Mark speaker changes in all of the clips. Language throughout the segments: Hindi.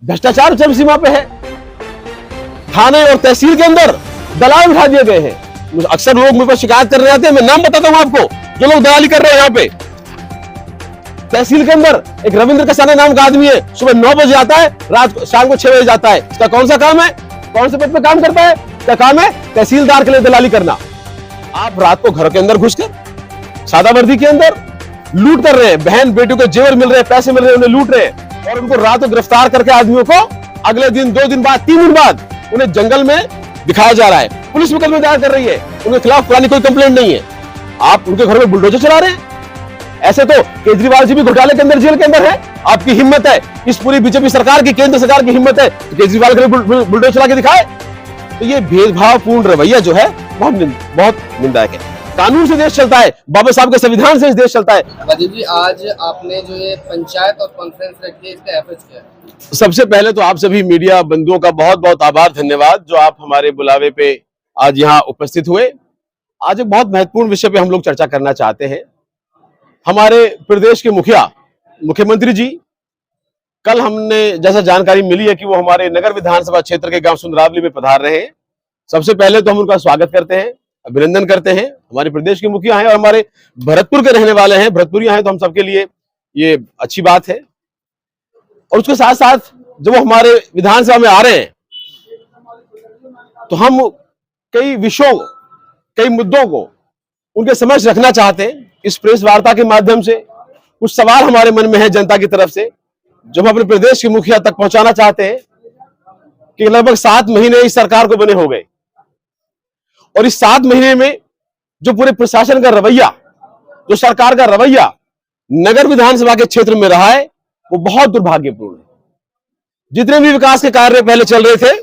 Speaker 1: भ्रष्टाचार चरम सीमा पे है। थाने और तहसील के अंदर दलाल उठा दिए गए हैं। अक्सर लोग मुझ पर शिकायत करने आते हैं, मैं नाम बताता हूं आपको जो लोग दलाली कर रहे हैं। यहां पे तहसील के अंदर एक रविंद्र कसाना नाम का आदमी है, सुबह 9 बजे आता है, शाम को 6 बजे जाता है। इसका कौन सा काम है? कौन से पद पे काम करता है? क्या काम है? तहसीलदार के लिए दलाली करना। आप रात को घर के अंदर घुसकर सादा वर्दी के अंदर लूट कर रहे हैं। बहन बेटियों को जेवर मिल रहे हैं, पैसे मिल रहे हैं, उन्हें लूट रहे हैं और उनको रात को गिरफ्तार करके आदमियों को अगले दिन, 2 दिन बाद, 3 दिन बाद उन्हें जंगल में दिखाया जा रहा है। पुलिस मुकदमे दायर कर रही है, उनके खिलाफ पुरानी कोई कंप्लेंट नहीं है। आप उनके घर में बुलडोजर चला रहे हैं। ऐसे तो केजरीवाल जी भी घोटाले के अंदर, जेल के अंदर है। आपकी हिम्मत है, इस पूरी बीजेपी सरकार की, केंद्र सरकार की हिम्मत है तो केजरीवाल के बुलडोजर चला के दिखाए। तो ये भेदभावपूर्ण रवैया जो है बहुत निंदायक है। कानून से देश चलता है, बाबा साहब के संविधान से देश चलता है।
Speaker 2: राजीव जी, आज आपने जो ये पंचायत और कॉन्फ्रेंस रखी है, इसका एफर्ट्स क्या है?
Speaker 1: सबसे पहले तो आप सभी मीडिया बंधुओं का बहुत बहुत आभार, धन्यवाद जो आप हमारे बुलावे पे आज यहाँ उपस्थित हुए। आज एक बहुत महत्वपूर्ण विषय पे हम लोग चर्चा करना चाहते हैं। हमारे प्रदेश के मुख्यमंत्री जी, कल हमने जैसा जानकारी मिली है कि वो हमारे नगर विधानसभा क्षेत्र के गांव सुंदरावली में पधार रहे हैं। सबसे पहले तो हम उनका स्वागत करते हैं, अभिनंदन करते हैं। हमारे प्रदेश के मुखिया हैं और हमारे भरतपुर के रहने वाले हैं, भरतपुरिया हैं, तो हम सबके लिए ये अच्छी बात है। और उसके साथ साथ जब वो हमारे विधानसभा में आ रहे हैं तो हम कई विषयों, कई मुद्दों को उनके समक्ष रखना चाहते हैं। इस प्रेस वार्ता के माध्यम से कुछ सवाल हमारे मन में है जनता की तरफ से, जो हम अपने प्रदेश के मुखिया तक पहुंचाना चाहते हैं कि लगभग 7 महीने इस सरकार को बने हो गए और इस 7 महीने में जो पूरे प्रशासन का रवैया, जो सरकार का रवैया नगर विधानसभा के क्षेत्र में रहा है, वो बहुत दुर्भाग्यपूर्ण है। जितने भी विकास के कार्य पहले चल रहे थे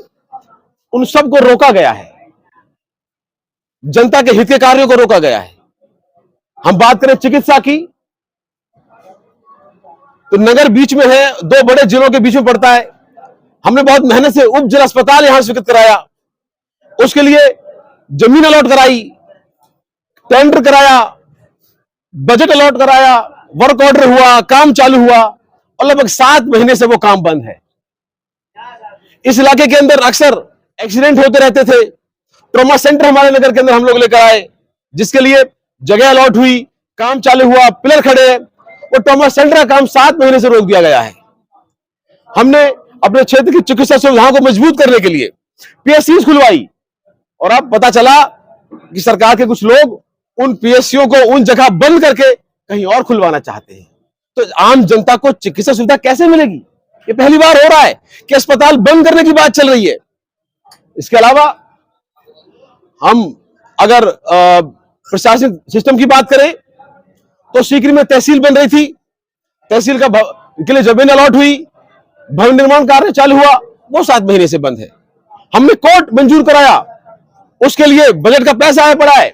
Speaker 1: उन सबको रोका गया है, जनता के हित के कार्यों को रोका गया है। हम बात करें चिकित्सा की तो नगर बीच में है, 2 बड़े जिलों के बीच में पड़ता है। हमने बहुत मेहनत से उप जिला अस्पताल यहां स्वीकृत कराया, उसके लिए जमीन अलॉट कराई, टेंडर कराया, बजट अलॉट कराया, वर्क ऑर्डर हुआ, काम चालू हुआ और लगभग 7 महीने से वो काम बंद है। इस इलाके के अंदर अक्सर एक्सीडेंट होते रहते थे। ट्रॉमा सेंटर हमारे नगर के अंदर हम लोग लेकर आए, जिसके लिए जगह अलॉट हुई, काम चालू हुआ, पिलर खड़े हैं। वो ट्रॉमा सेंटर का काम 7 महीने से रोक दिया गया है। हमने अपने क्षेत्र की चिकित्सा सुविधाओं को मजबूत करने के लिए पीएससी खुलवाई और अब पता चला कि सरकार के कुछ लोग उन पीएससीओ को उन जगह बंद करके कहीं और खुलवाना चाहते हैं। तो आम जनता को चिकित्सा सुविधा कैसे मिलेगी? ये पहली बार हो रहा है कि अस्पताल बंद करने की बात चल रही है। इसके अलावा हम अगर प्रशासनिक सिस्टम की बात करें तो सीकरी में तहसील बन रही थी, तहसील के लिए जमीन अलॉट हुई, भवन निर्माण कार्य चालू हुआ, वो 7 महीने से बंद है। हमने कोर्ट मंजूर कराया, उसके लिए बजट का पैसा आया पड़ा है,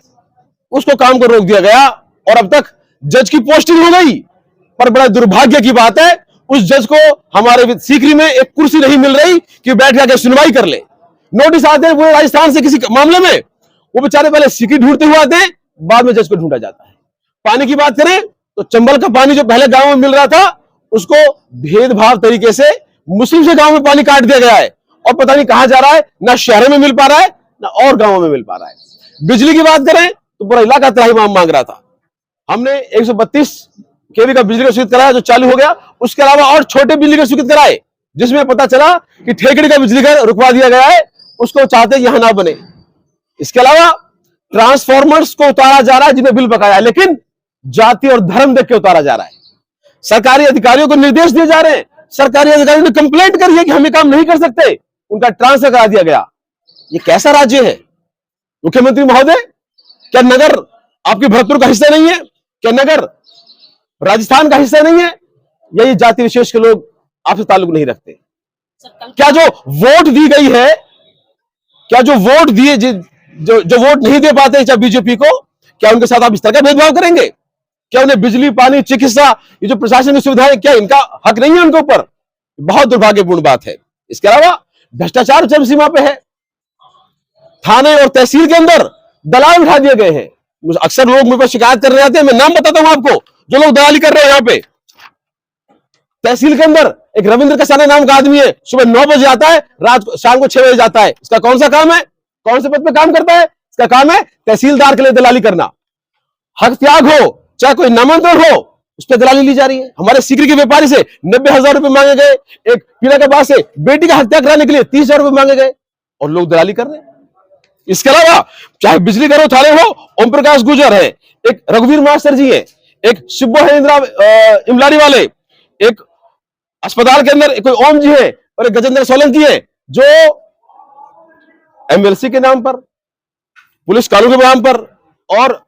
Speaker 1: उसको काम को रोक दिया गया और अब तक जज की पोस्टिंग हो गई। पर बड़ा दुर्भाग्य की बात है, उस जज को हमारे सीकरी में एक कुर्सी नहीं मिल रही कि बैठ जाकर सुनवाई कर ले। नोटिस आते हैं पूरे राजस्थान से किसी मामले में, वो बेचारे पहले सीकरी ढूंढते हुए आते हैं, बाद में जज को ढूंढा जाता है। पानी की बात करें तो चंबल का पानी जो पहले गांव में मिल रहा था, उसको भेदभाव तरीके से मुस्लिम से गांव में पानी काट दिया गया है और पता नहीं कहां जा रहा है, ना शहरों में मिल पा रहा है ना और गांवों में मिल पा रहा है। बिजली की बात करें तो पूरा इलाका त्राही मांग रहा था। हमने 132 केवी का बिजली का स्वीकृत कराया जो चालू हो गया। उसके अलावा और छोटे बिजली का स्वीकृत कराए, जिसमें पता चला कि ठेकड़ी का बिजली घर रुकवा दिया गया है, उसको चाहते यहां ना बने। इसके अलावा ट्रांसफॉर्मर्स को उतारा जा रहा है जिन्हें बिल बकाया है, लेकिन जाति और धर्म देख के उतारा जा रहा है। सरकारी अधिकारियों को निर्देश दिए जा रहे हैं, सरकारी अधिकारियों ने कंप्लेंट करी है कि हम ये काम नहीं कर सकते, उनका ट्रांसफर करा दिया गया। ये कैसा राज्य है मुख्यमंत्री महोदय? क्या नगर आपकी भरतपुर का हिस्सा नहीं है? क्या नगर राजस्थान का हिस्सा नहीं है? या ये जाति विशेष के लोग आपसे ताल्लुक नहीं रखते? क्या जो वोट दी गई है, क्या जो वोट दिए जो वोट नहीं दे पाते चाहे बीजेपी को, क्या उनके साथ आप इस तरह का भेदभाव करेंगे? क्या उन्हें बिजली, पानी, चिकित्सा, ये जो प्रशासन की सुविधाएं, क्या इनका हक नहीं है उनके ऊपर? बहुत दुर्भाग्यपूर्ण बात है। इसके अलावा भ्रष्टाचार चरम सीमा पे है। थाने और तहसील के अंदर दलाल उठा दिए गए हैं। अक्सर लोग मुझ पर शिकायत करने आते हैं, मैं नाम बताता हूं आपको जो लोग दलाली कर रहे हैं। यहां पे तहसील के अंदर एक रविंद्र कसाना नाम का आदमी है, सुबह 9 बजे आता है, शाम को 6 बजे जाता है। इसका कौन सा काम है? कौन से पद पे काम करता है? इसका काम है तहसीलदार के लिए दलाली करना। हक त्याग हो चाहे कोई नामांतरण हो, उस पर दलाली ली जा रही है। हमारे सीकरी के व्यापारी से 90,000 रुपए मांगे गए, एक पीला के बाद से बेटी का हत्या कराने के लिए 30,000 रुपए मांगे गए और लोग दलाली कर रहे हैं। इसके अलावा चाहे बिजली घरों थाने हो, ओम प्रकाश गुर्जर है, एक रघुवीर मास्टर जी है, एक शिब्बो है इमलारी वाले, एक अस्पताल के अंदर कोई ओम जी है और एक गजेंद्र सोलंकी है, जो एमएलसी के नाम पर, पुलिस कानून के नाम पर और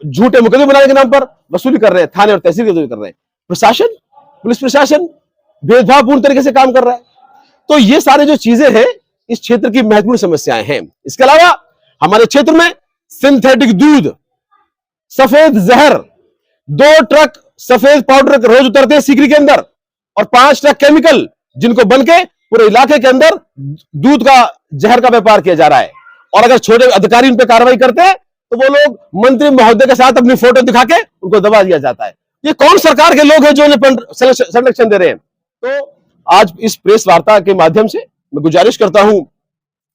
Speaker 1: झूठे मुकदमे बनाने के नाम पर वसूली कर रहे हैं, थाने और तहसील की वसूली कर रहे हैं। प्रशासन, पुलिस प्रशासन भेदभावपूर्ण तरीके से काम कर रहा है। तो ये सारे जो चीजें हैं इस क्षेत्र की महत्वपूर्ण समस्याएं हैं। इसके अलावा हमारे क्षेत्र में सिंथेटिक दूध, सफेद जहर, 2 ट्रक सफेद पाउडर रोज उतरते हैं सीकरी के अंदर और 5 ट्रक केमिकल, जिनको बनके पूरे इलाके के अंदर दूध का जहर का व्यापार किया जा रहा है। और अगर छोटे अधिकारी उन पर कार्रवाई करते हैं तो वो लोग मंत्री महोदय के साथ अपनी फोटो दिखा के उनको दबा दिया जाता है। ये कौन सरकार के लोग हैं जो उन्हें संरक्षण दे रहे हैं? तो आज इस प्रेस वार्ता के माध्यम से मैं गुजारिश करता हूं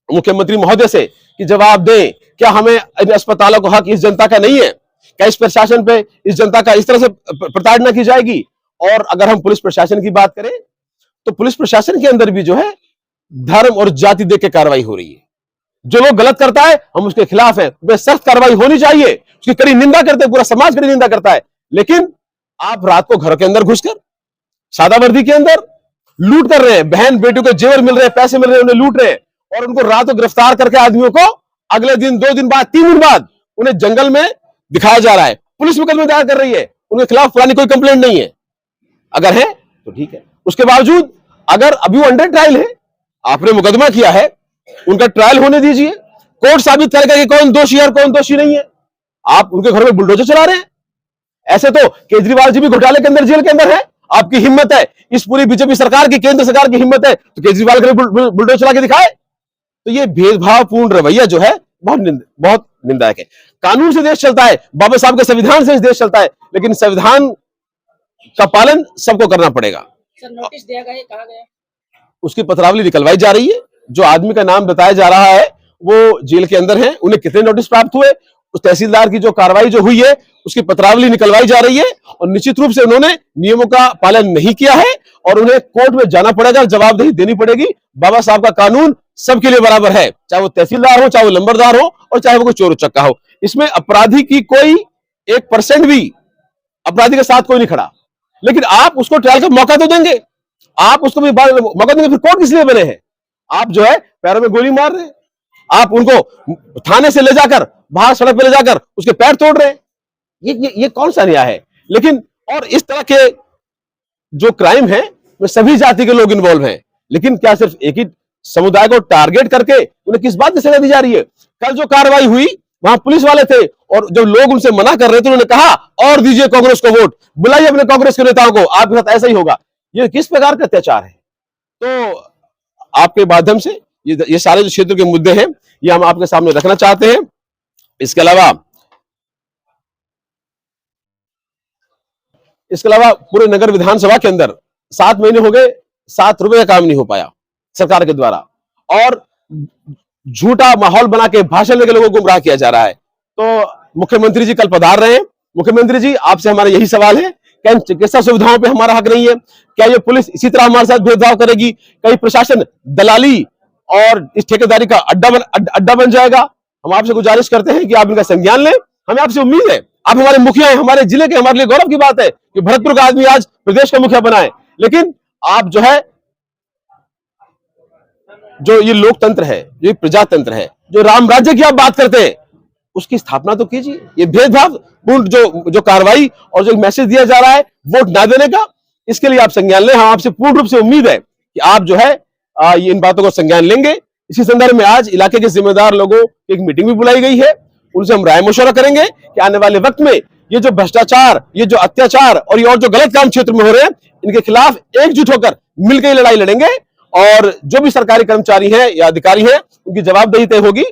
Speaker 1: मुख्यमंत्री महोदय से कि जवाब दें, क्या हमें इन अस्पतालों को हक इस जनता का नहीं है? क्या इस प्रशासन पे इस जनता का इस तरह से प्रताड़ना की जाएगी? और अगर हम पुलिस प्रशासन की बात करें तो पुलिस प्रशासन के अंदर भी जो है धर्म और जाति देख के कार्रवाई हो रही है। जो लोग गलत करता है हम उसके खिलाफ है, वे सख्त कार्रवाई होनी चाहिए, उसकी कड़ी निंदा करते हैं, पूरा समाज कड़ी निंदा करता है। लेकिन आप रात को घर के अंदर घुसकर सादा वर्दी के अंदर लूट कर रहे हैं, बहन बेटियों के जेवर मिल रहे हैं, पैसे मिल रहे हैं, उन्हें लूट रहे हैं और उनको रात को गिरफ्तार करके आदमियों को अगले दिन 2 दिन बाद 3 दिन बाद उन्हें जंगल में दिखाया जा रहा है। पुलिस मुकदमे दायर कर रही है, उनके खिलाफ पुरानी कोई कंप्लेंट नहीं है। अगर है तो ठीक है, उसके बावजूद अगर अभी वो अंडर ट्रायल है, आपने मुकदमा किया है, उनका ट्रायल होने दीजिए, कोर्ट साबित करेगा कि कौन दोषी है और कौन दोषी नहीं है। आप उनके घर में बुलडोजर चला रहे हैं। ऐसे तो केजरीवाल जी भी घोटाले के अंदर, जेल के अंदर है। आपकी हिम्मत है, इस पूरी बीजेपी सरकार की, केंद्र सरकार की हिम्मत है तो केजरीवाल के बुलडोजर चला के दिखाए। तो ये भेदभावपूर्ण रवैया जो है बहुत निंदायक है। कानून से देश चलता है, बाबा साहब के संविधान से देश चलता है, लेकिन संविधान का पालन सबको करना पड़ेगा।
Speaker 3: सर, नोटिस दिया गया, कहा गया
Speaker 1: उसकी पत्रावली निकलवाई जा रही है। जो आदमी का नाम बताया जा रहा है वो जेल के अंदर है, उन्हें कितने नोटिस प्राप्त हुए, उस तहसीलदार की जो कार्रवाई जो हुई है उसकी पत्रावली निकलवाई जा रही है और निश्चित रूप से उन्होंने नियमों का पालन नहीं किया है और उन्हें कोर्ट में जाना पड़ेगा, जवाबदेही देनी पड़ेगी। बाबा साहब का कानून सबके लिए बराबर है, चाहे वो तहसीलदार हो, चाहे वो लंबरदार हो और चाहे वो कोई चोर उचक्का हो। इसमें अपराधी की कोई 1% भी अपराधी के साथ कोई नहीं खड़ा, लेकिन आप उसको ट्रायल का मौका तो देंगे, आप उसको भी मौका देंगे, फिर कोर्ट किस लिए बने हैं? आप जो है पैरों में गोली मार रहे हैं, आप उनको थाने से ले जाकर बाहर सड़क पर ले जाकर उसके पैर तोड़ रहे हैं। ये कौन सा न्याय है? लेकिन और इस तरह के जो क्राइम है में सभी जाति के लोग इन्वॉल्व हैं, लेकिन क्या सिर्फ एक ही समुदाय को टारगेट करके उन्हें किस बात की सजा दी जा रही है? कल जो कार्रवाई हुई वहां पुलिस वाले थे और जब लोग उनसे मना कर रहे थे उन्होंने कहा और दीजिए कांग्रेस को वोट, बुलाइए अपने कांग्रेस के नेताओं को, आपके साथ ऐसा ही होगा। ये किस प्रकार का अत्याचार है? तो आपके माध्यम से ये सारे जो क्षेत्र के मुद्दे हैं ये हम आपके सामने रखना चाहते हैं। इसके अलावा पूरे नगर विधानसभा के अंदर 7 महीने हो गए, 7 रुपए का काम नहीं हो पाया सरकार के द्वारा और झूठा माहौल बना के भाषण लेकर लोगों को गुमराह किया जा रहा है। तो मुख्यमंत्री जी कल पधार रहे हैं। मुख्यमंत्री जी आपसे हमारा यही सवाल है, क्या चिकित्सा सुविधाओं पे हमारा हक नहीं है? क्या ये पुलिस इसी तरह हमारे साथ भेदभाव करेगी? कहीं प्रशासन दलाली और इस ठेकेदारी का अड्डा बन जाएगा? हम आपसे गुजारिश करते हैं कि आप इनका संज्ञान लें। हमें आपसे उम्मीद है, आप हमारे मुखिया हैं, हमारे जिले के, हमारे लिए गौरव की बात है कि भरतपुर का आदमी आज प्रदेश का मुखिया बना है। लेकिन आप जो है, जो ये लोकतंत्र है, ये प्रजातंत्र है, जो राम राज्य की आप बात करते हैं, उसकी स्थापना तो कीजिए। ये भेदभावपूर्ण जो कार्रवाई और जो मैसेज दिया जा रहा है वोट ना देने का, इसके लिए आप संज्ञान लें। हम आपसे पूर्ण रूप से उम्मीद है कि आप जो है ये इन बातों को संज्ञान लेंगे। इसी संदर्भ में आज इलाके के जिम्मेदार लोगों की एक मीटिंग भी बुलाई गई है, उनसे हम राय मशवरा करेंगे कि आने वाले वक्त में ये जो भ्रष्टाचार, ये जो अत्याचार और ये और जो गलत काम क्षेत्र में हो रहे हैं, इनके खिलाफ एकजुट होकर मिलकर लड़ाई लड़ेंगे और जो भी सरकारी कर्मचारी हैं या अधिकारी हैं उनकी जवाबदेही तय होगी।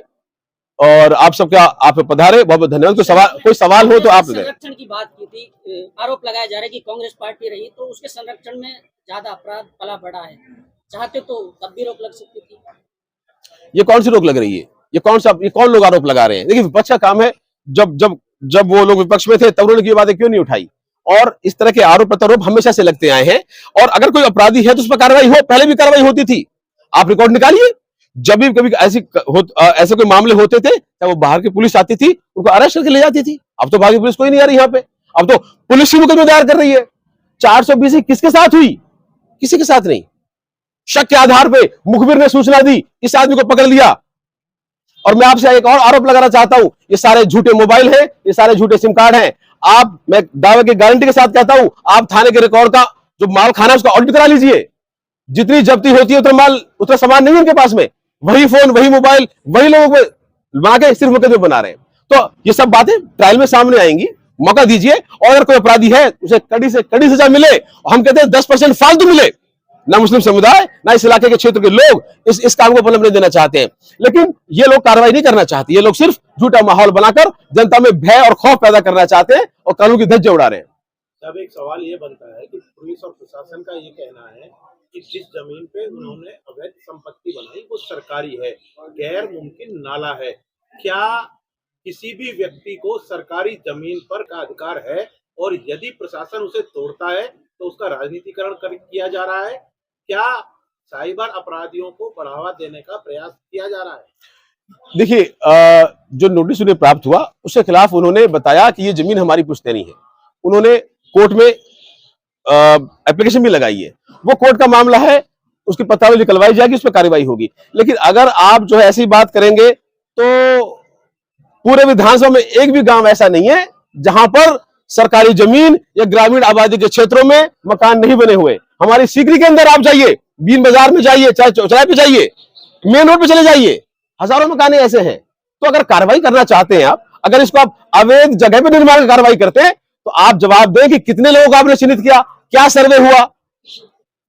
Speaker 1: और आप सबका आप पधारे, बहुत बहुत धन्यवाद। कोई सवाल हो तो आप ले।
Speaker 3: संरक्षण की बात की थी, आरोप लगाया जा रहा है कि कांग्रेस पार्टी रही तो उसके संरक्षण में ज्यादा अपराध पला बढ़ा है, चाहते तो तब भी रोक लग सकती थी।
Speaker 1: ये कौन सी रोक लग रही है? ये कौन लोग आरोप लगा रहे हैं? देखिए, विपक्ष का काम है, जब जब जब वो लोग विपक्ष में थे तब उन्होंने ये बातें क्यों नहीं उठाई? और इस तरह के आरोप प्रत्यारोप हमेशा से लगते आए हैं, और अगर कोई अपराधी है तो उस पर कार्रवाई हो, पहले भी कार्रवाई होती थी। आप रिकॉर्ड निकालिए, जब भी कभी ऐसे कोई मामले होते थे तो वो बाहर की पुलिस आती थी, उनको अरेस्ट करके ले जाती थी। अब तो बाहर की पुलिस कोई नहीं आ रही यहाँ पे, अब तो पुलिस ही मुकदमे दायर कर रही है। 420 किसके साथ हुई? किसी के साथ नहीं। शक के आधार पे मुखबिर ने सूचना दी, इस आदमी को पकड़ लिया। और मैं आपसे एक और आरोप लगाना चाहता हूं, ये सारे झूठे मोबाइल हैं, ये सारे झूठे सिम कार्ड हैं। मैं दावे की गारंटी के साथ कहता हूं, आप थाने के रिकॉर्ड का जो माल खाना है उसका ऑडिट करा लीजिए। जितनी जब्ती होती है उतना माल, उतना सामान नहीं है उनके पास में। वही फोन, वही मोबाइल, वही लोगों को बना के सिर्फ मुकदमे बना रहे हैं। तो ये सब बातें ट्रायल में सामने आएंगी, मौका दीजिए। और अगर कोई अपराधी है उसे कड़ी से कड़ी सजा मिले। हम कहते हैं 10% फालतू मिले। ना मुस्लिम समुदाय, ना इस इलाके के क्षेत्र के लोग इस काम को पनपने देना चाहते हैं, लेकिन ये लोग कार्रवाई नहीं करना चाहते। ये लोग सिर्फ झूठा माहौल बनाकर जनता में भय और खौफ पैदा करना चाहते हैं और कानून की धज्जे उड़ा रहे हैं।
Speaker 4: अब एक सवाल ये बनता है कि पुलिस और प्रशासन का ये कहना है कि जिस जमीन पे उन्होंने अवैध संपत्ति बनाई वो सरकारी है, गैर मुमकिन नाला है। क्या किसी भी व्यक्ति को सरकारी जमीन पर का अधिकार है? और यदि प्रशासन उसे तोड़ता है तो उसका राजनीतिकरण किया जा रहा है? क्या साइबर अपराधियों को बढ़ावा देने का प्रयास किया जा रहा है?
Speaker 1: देखिए, जो नोटिस उन्हें प्राप्त हुआ उसके खिलाफ उन्होंने बताया कि ये जमीन हमारी पुश्तैनी है। उन्होंने कोर्ट में एप्लीकेशन भी लगाई है। वो कोर्ट का मामला है, उसकी पत्रावली निकलवाई जाएगी, उस पर कार्रवाई होगी। लेकिन अगर आप जो है ऐसी बात करेंगे तो पूरे विधानसभा में एक भी गांव ऐसा नहीं है जहां पर सरकारी जमीन या ग्रामीण आबादी के क्षेत्रों में मकान नहीं बने हुए। हमारी सीकरी के अंदर आप जाइए, बीन बाजार में जाइए, चाहे चौराहे पे जाइए, मेन रोड पे चले जाइए, हजारों मकान ऐसे हैं। तो अगर कार्रवाई करना चाहते हैं आप, अगर इसको आप अवैध जगह पे निर्माण की कार्रवाई करते हैं तो आप जवाब दें कि कितने लोगों को आपने चिन्हित किया, क्या सर्वे हुआ।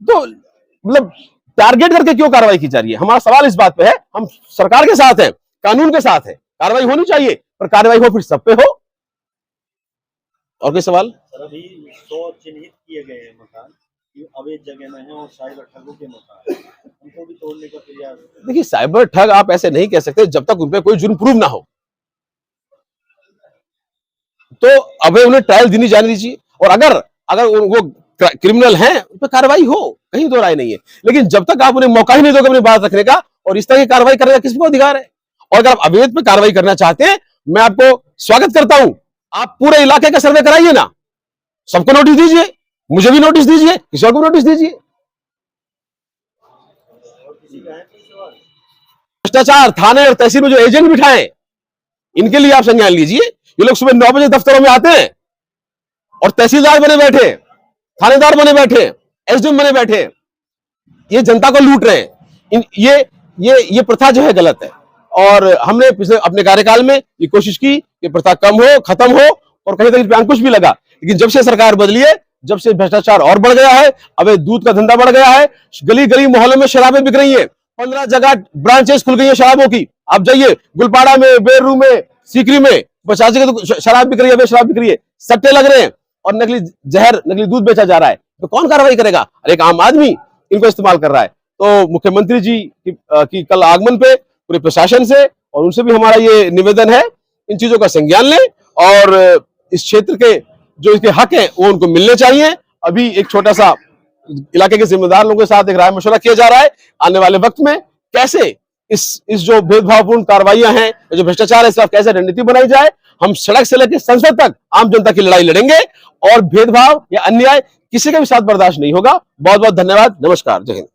Speaker 1: तो मतलब टारगेट करके क्यों कार्रवाई की जा रही है? हमारा सवाल इस बात पे है, हम सरकार के साथ हैं, कानून के साथ है, कार्रवाई होनी चाहिए, पर कार्रवाई हो फिर सब पे हो। और कोई सवाल?
Speaker 5: सर, अभी 100 चिन्हित किए गए हैं मकान, अवैध जगह में है और साइबर ठगों के मकान हैं, उनको भी तोड़ने का प्रयास। देखिए,
Speaker 1: साइबर ठग आप ऐसे नहीं कह सकते जब तक उन पे कोई जुर्म प्रूव ना हो। तो अब उन्हें ट्रायल देनी जाने दीजिए, और अगर वो क्रिमिनल हैं उन पर कार्रवाई हो, कहीं दो राय नहीं है। लेकिन जब तक आप उन्हें मौका ही नहीं दोगे अपनी बात रखने का और इस तरह की कार्रवाई करने का किसको अधिकार है? और अगर आप अवैध पे कार्रवाई करना चाहते हैं, मैं आपको स्वागत करता हूं, आप पूरे इलाके का सर्वे कराइए ना, सबको नोटिस दीजिए, मुझे भी नोटिस दीजिए, किसी और को नोटिस दीजिए। भ्रष्टाचार थाने और तहसील में जो एजेंट बिठाए, इनके लिए आप संज्ञान लीजिए। ये लोग सुबह 9 बजे दफ्तरों में आते हैं और तहसीलदार बने बैठे, थानेदार बने बैठे, एसडीएम बने बैठे, ये जनता को लूट रहे हैं। ये प्रथा जो है गलत है, और हमने पिछले अपने कार्यकाल में ये कोशिश की कि प्रथा कम हो, खत्म हो, और कहीं तक अंकुश भी लगा। लेकिन जब से सरकार बदली है, जब से भ्रष्टाचार और बढ़ गया है, अब दूध का धंधा बढ़ गया है, गली गली मोहल्लों में शराबें बिक रही है, 15 जगह ब्रांचेस खुल गई है शराबों की। आप जाइए गुलपाड़ा में, बेरू में, सीकरी में 50 जगह तो शराब बिक रही है, शराब बिक रही है, सट्टे लग रहे हैं और नकली जहर, नकली दूध बेचा जा रहा है। तो कौन कार्रवाई करेगा? अरे एक आम आदमी इनको इस्तेमाल कर रहा है। तो मुख्यमंत्री जी की कल आगमन पे पूरे प्रशासन से और उनसे भी हमारा ये निवेदन है, इन चीजों का संज्ञान लें और इस क्षेत्र के जो इसके हक हैं वो उनको मिलने चाहिए। अभी एक छोटा सा इलाके के जिम्मेदार लोगों के साथ एक राय मशवरा किया जा रहा है, आने वाले वक्त में कैसे इस जो भेदभावपूर्ण कार्रवाइयां हैं, जो भ्रष्टाचार है, इसका कैसे रणनीति बनाई जाए। हम सड़क से लेकर संसद तक आम जनता की लड़ाई लड़ेंगे और भेदभाव या अन्याय किसी के भी साथ बर्दाश्त नहीं होगा। बहुत बहुत धन्यवाद, नमस्कार, जय हिंद।